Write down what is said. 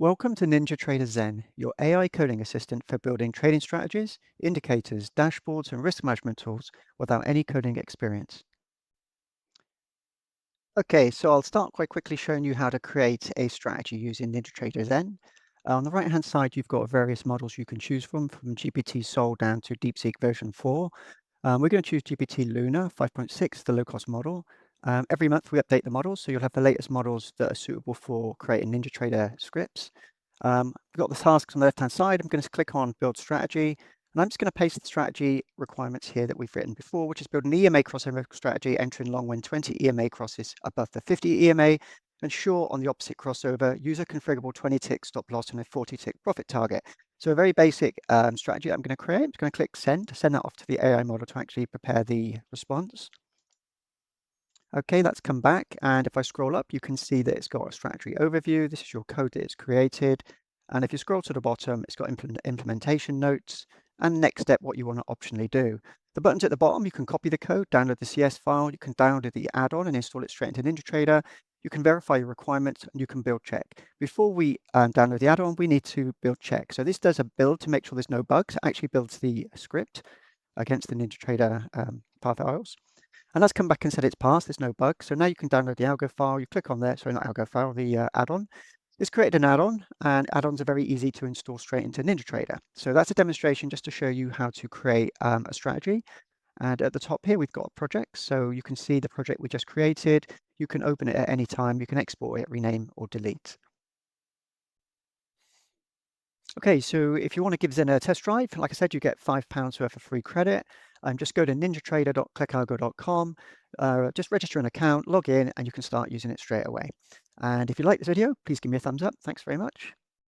Welcome to NinjaTrader Zen, your AI coding assistant for building trading strategies, indicators, dashboards, and risk management tools without any coding experience. Okay, so I'll start quite quickly showing you how to create a strategy using NinjaTrader Zen. On the right-hand side, you've got various models you can choose from GPT Sol down to DeepSeek version 4. We're going to choose GPT Luna 5.6, the low-cost model. Every month we update the models, so you'll have the latest models that are suitable for creating NinjaTrader scripts. We've got the tasks on the left-hand side. I'm going to click on Build Strategy, and I'm just going to paste the strategy requirements here that we've written before, which is build an EMA crossover strategy, entering long when 20 EMA crosses above the 50 EMA, and short on the opposite crossover, use a configurable 20-tick stop loss and a 40-tick profit target. So a very basic strategy I'm going to create. I'm going to click Send to send that off to the AI model to actually prepare the response. Okay, that's come back, and if I scroll up, you can see that it's got a strategy overview. This is your code that it's created. And if you scroll to the bottom, it's got implementation notes and next step, what you want to optionally do. The buttons at the bottom, you can copy the code, download the CS file, you can download the add-on and install it straight into NinjaTrader. You can verify your requirements and you can build check. Before we download the add-on, we need to build check. So this does a build to make sure there's no bugs. It actually builds the script against the NinjaTrader file files. And that's come back and said it's passed, there's no bug. So now you can download the algo file. You click on there, sorry, not algo file, the add-on. It's created an add-on, and add-ons are very easy to install straight into NinjaTrader. So that's a demonstration just to show you how to create a strategy. And at the top here, we've got a project. So you can see the project we just created. You can open it at any time. You can export it, rename, or delete. Okay, so if you want to give Xen a test drive, like I said, you get £5 worth of free credit. Just go to ninjatrader.clickalgo.com, just register an account, log in, and you can start using it straight away. And if you like this video, please give me a thumbs up. Thanks very much.